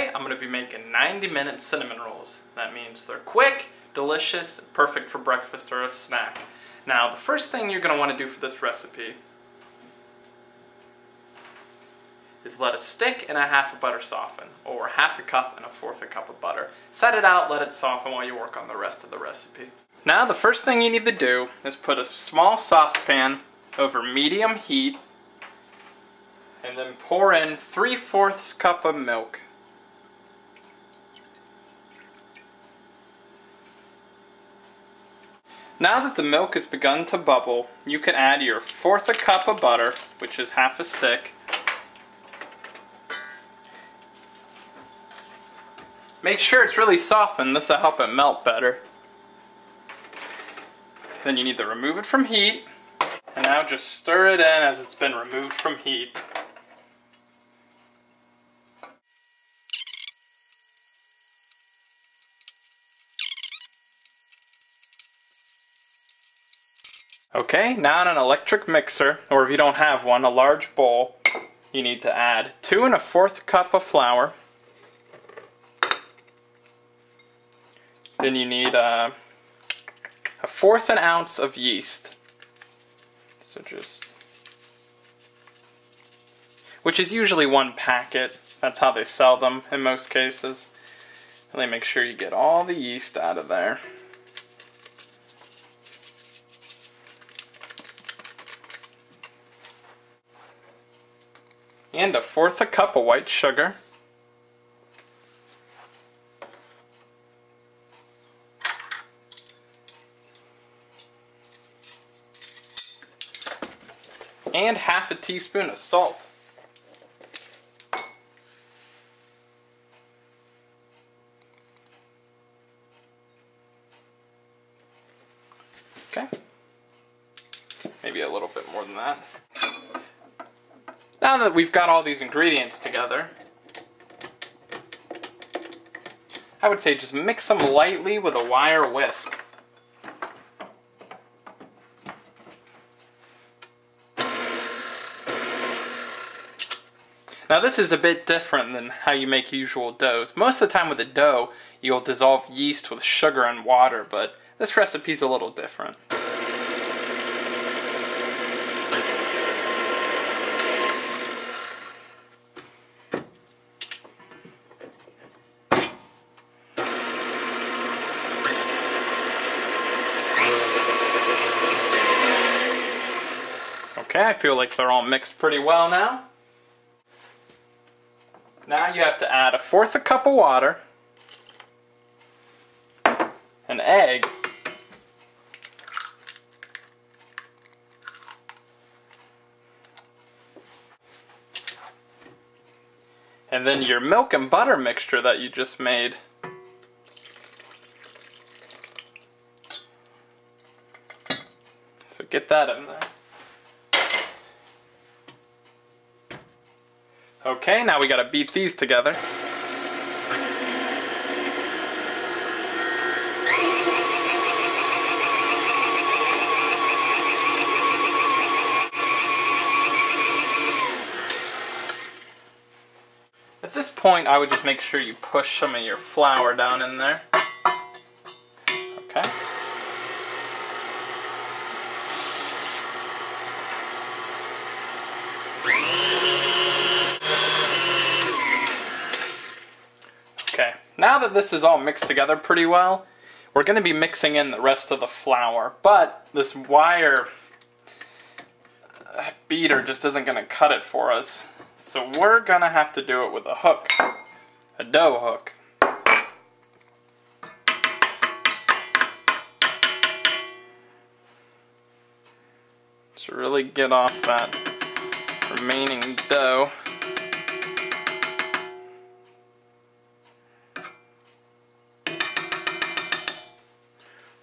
Today I'm going to be making 90-minute cinnamon rolls. That means they're quick, delicious, perfect for breakfast or a snack. Now the first thing you're going to want to do for this recipe is let a stick and a half of butter soften, or half a cup and a fourth a cup of butter. Set it out, let it soften while you work on the rest of the recipe. Now the first thing you need to do is put a small saucepan over medium heat and then pour in 3/4 cup of milk. Now that the milk has begun to bubble, you can add your 1/4 cup of butter, which is half a stick. Make sure it's really softened, this will help it melt better. Then you need to remove it from heat, and now just stir it in as it's been removed from heat. Okay, now in an electric mixer, or if you don't have one, a large bowl, you need to add 2 1/4 cup of flour. Then you need a 1/4 ounce of yeast. So which is usually 1 packet. That's how they sell them in most cases. Really make sure you get all the yeast out of there. And a 1/4 cup of white sugar. And half a teaspoon of salt. Okay. Maybe a little bit more than that. Now that we've got all these ingredients together, I would say just mix them lightly with a wire whisk. Now this is a bit different than how you make usual doughs. Most of the time with a dough, you'll dissolve yeast with sugar and water, but this recipe's a little different. Okay, I feel like they're all mixed pretty well now. Now you have to add a 1/4 cup of water, an egg, and then your milk and butter mixture that you just made. So get that in there. Okay, now we gotta beat these together. At this point, I would just make sure you push some of your flour down in there. Okay. Okay, now that this is all mixed together pretty well, we're going to be mixing in the rest of the flour, but this wire beater just isn't going to cut it for us. So we're going to have to do it with a hook, a dough hook. To really get off that remaining dough.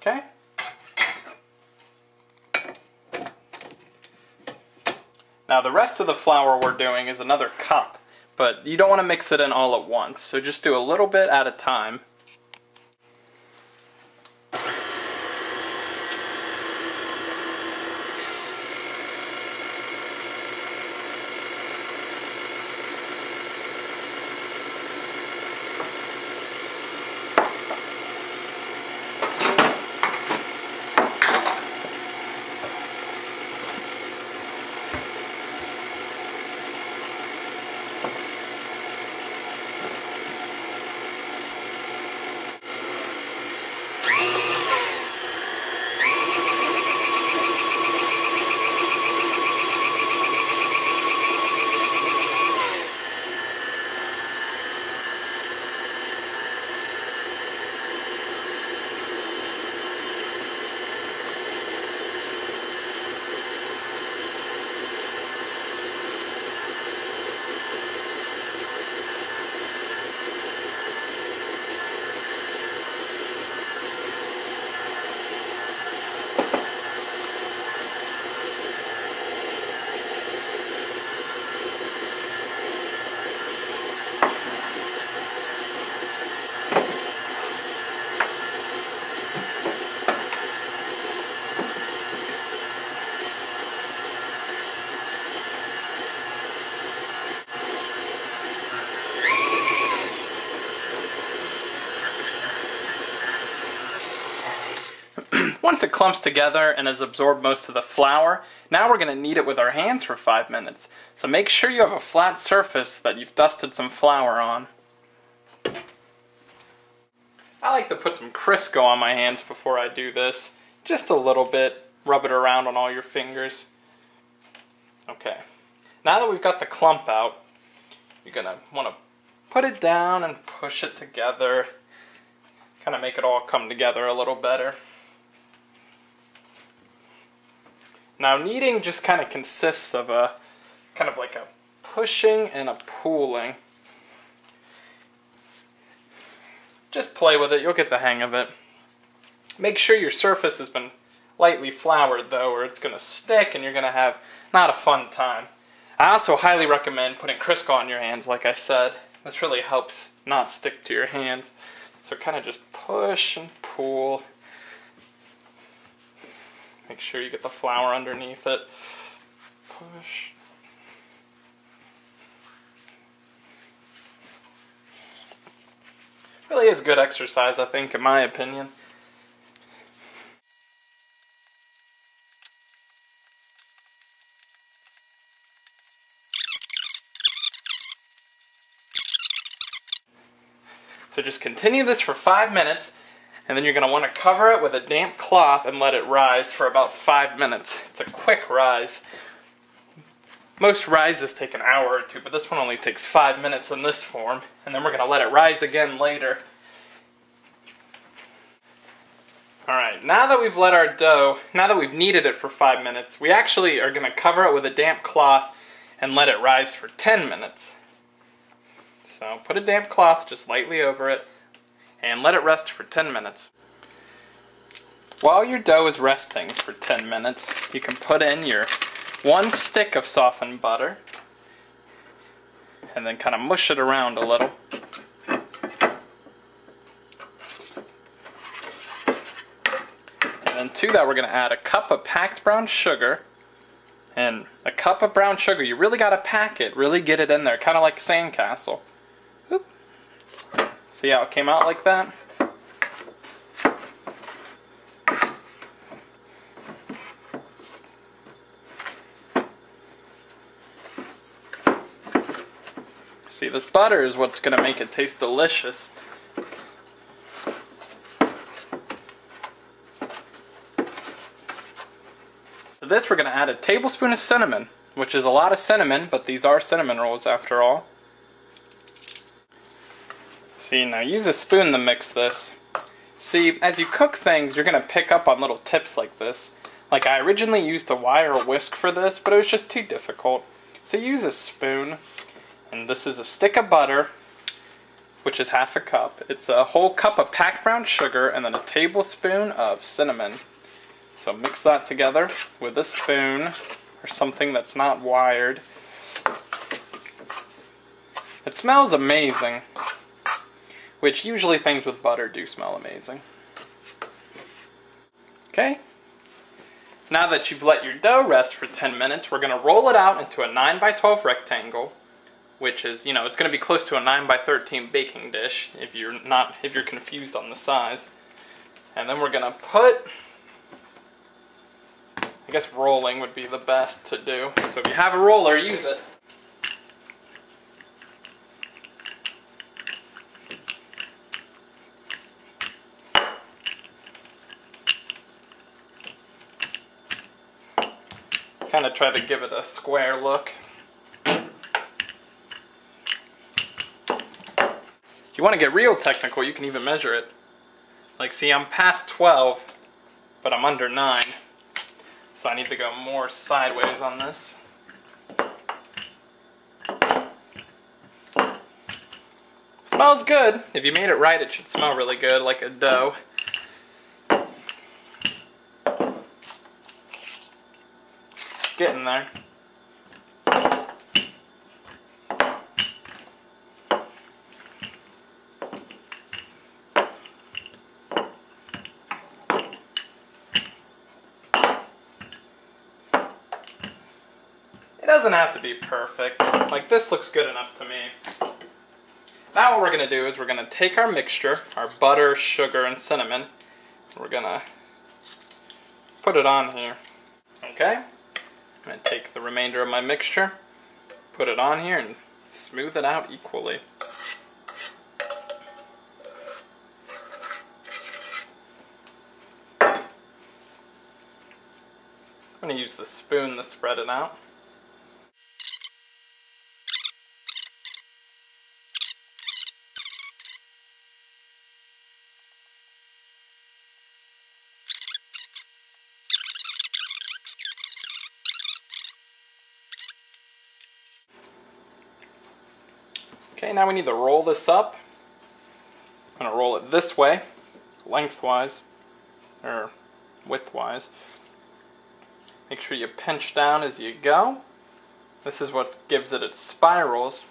Okay. Now the rest of the flour we're doing is another cup, but you don't want to mix it in all at once, so just do a little bit at a time. once it clumps together and has absorbed most of the flour, now we're going to knead it with our hands for 5 minutes. So make sure you have a flat surface that you've dusted some flour on. I like to put some Crisco on my hands before I do this. Just a little bit. Rub it around on all your fingers. Okay. Now that we've got the clump out, you're going to want to put it down and push it together. Kind of make it all come together a little better. Now kneading just kind of consists of a kind of like a pushing and a pulling. Just play with it, you'll get the hang of it. Make sure your surface has been lightly floured though, or it's going to stick and you're going to have not a fun time. I also highly recommend putting Crisco on your hands, like I said. This really helps not stick to your hands. So kind of just push and pull. Make sure you get the flour underneath it. Push. Really is good exercise, I think, in my opinion. So just continue this for 5 minutes, and then you're going to want to cover it with a damp cloth and let it rise for about 5 minutes. It's a quick rise. Most rises take an hour or two, but this one only takes 5 minutes in this form, and then we're going to let it rise again later. Alright, now that we've let our dough, now that we've kneaded it for 5 minutes, we actually are going to cover it with a damp cloth and let it rise for 10 minutes. So put a damp cloth just lightly over it and let it rest for 10 minutes. While your dough is resting for 10 minutes, you can put in your 1 stick of softened butter and then kind of mush it around a little. And then to that we're going to add a cup of packed brown sugar. And a cup of brown sugar, you really got to pack it, really get it in there, kind of like sandcastle. Oop. See how it came out like that? See, this butter is what's going to make it taste delicious. To this we're going to add a tablespoon of cinnamon, which is a lot of cinnamon, but these are cinnamon rolls after all. See, now use a spoon to mix this. See, as you cook things, you're going to pick up on little tips like this. Like I originally used a wire whisk for this, but it was just too difficult. So use a spoon, and this is a stick of butter, which is half a cup. It's a whole cup of packed brown sugar, and then a tablespoon of cinnamon. So mix that together with a spoon, or something that's not wired. It smells amazing. Which usually things with butter do smell amazing. Okay? Now that you've let your dough rest for 10 minutes, we're going to roll it out into a 9x12 rectangle, which is, you know, it's going to be close to a 9x13 baking dish if you're confused on the size. And then we're going to put, I guess rolling would be the best to do. So if you have a roller, use it. Kind of try to give it a square look. If you want to get real technical, you can even measure it. Like, see, I'm past 12, but I'm under 9. So I need to go more sideways on this. Smells good. If you made it right, it should smell really good, like a dough. Getting there. It doesn't have to be perfect. Like, this looks good enough to me. Now what we're going to do is we're going to take our mixture, our butter, sugar, and cinnamon. We're going to put it on here. Okay, I'm going to take the remainder of my mixture, put it on here, and smooth it out equally. I'm going to use the spoon to spread it out. Okay, now we need to roll this up. I'm going to roll it this way, lengthwise, or widthwise. Make sure you pinch down as you go. This is what gives it its spirals.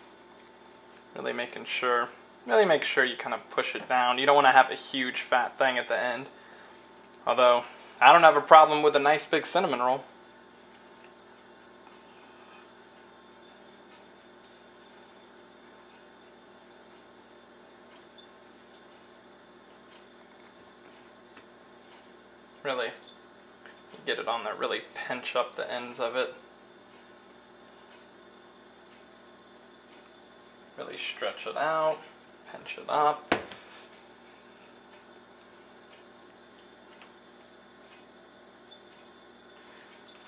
Really make sure you kind of push it down. You don't want to have a huge fat thing at the end. Although, I don't have a problem with a nice big cinnamon roll. Really get it on there, really pinch up the ends of it. Really stretch it out, pinch it up.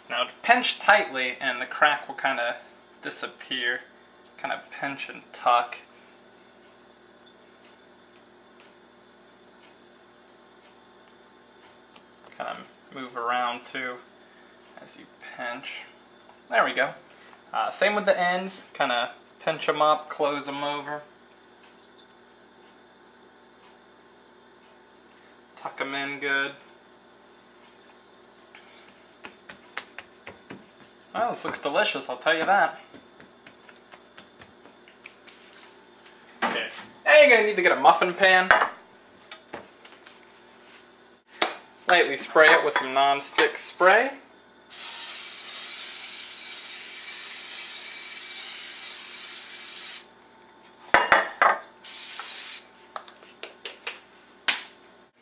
Now pinch tightly and the crack will kind of disappear. Kind of pinch and tuck. Kind of move around too as you pinch. There we go. Same with the ends. Kind of pinch them up, close them over. Tuck them in good. Well, this looks delicious, I'll tell you that. Okay, now you're going to need to get a muffin pan. Lightly spray it with some non-stick spray.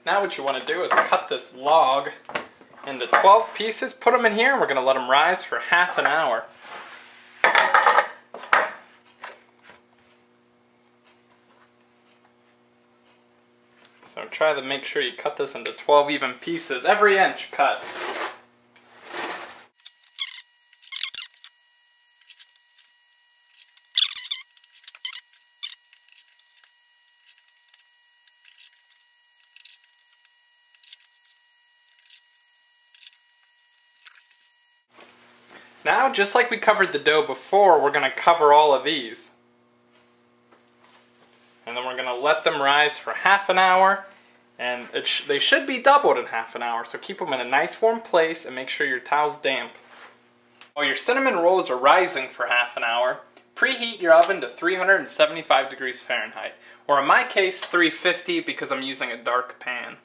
Now what you want to do is cut this log into 12 pieces, put them in here, and we're going to let them rise for half an hour. So try to make sure you cut this into 12 even pieces, every inch cut. Now, just like we covered the dough before, we're going to cover all of these. And then we're going to let them rise for half an hour, and they should be doubled in half an hour, so keep them in a nice warm place and make sure your towel's damp. While your cinnamon rolls are rising for half an hour, preheat your oven to 375 degrees Fahrenheit, or in my case 350 because I'm using a dark pan.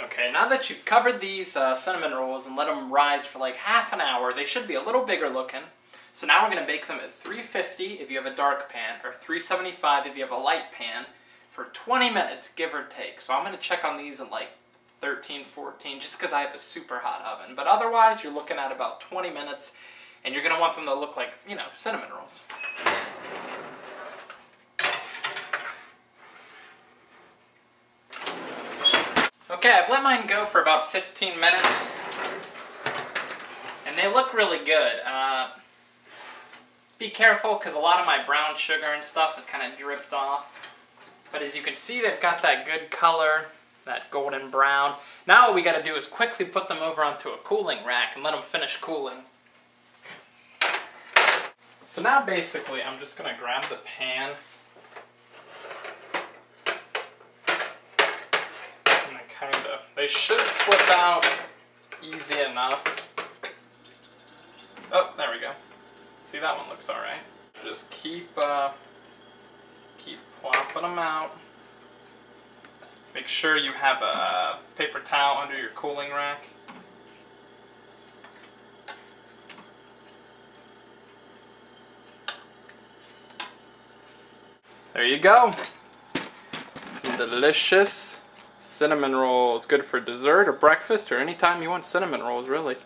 Okay, now that you've covered these cinnamon rolls and let them rise for like half an hour, they should be a little bigger looking. So now we're going to bake them at 350 if you have a dark pan, or 375 if you have a light pan, for 20 minutes, give or take. So I'm going to check on these in like 13, 14, just because I have a super hot oven. But otherwise, you're looking at about 20 minutes, and you're going to want them to look like, you know, cinnamon rolls. Okay, I've let mine go for about 15 minutes, and they look really good. Be careful, because a lot of my brown sugar and stuff has kind of dripped off. But as you can see, they've got that good color, that golden brown. Now what we got to do is quickly put them over onto a cooling rack and let them finish cooling. So now basically, I'm just going to grab the pan they should slip out easy enough. Oh, there we go. See, that one looks alright. Just keep plopping them out. Make sure you have a paper towel under your cooling rack. There you go. Some delicious cinnamon roll is good for dessert or breakfast or anytime you want cinnamon rolls, really.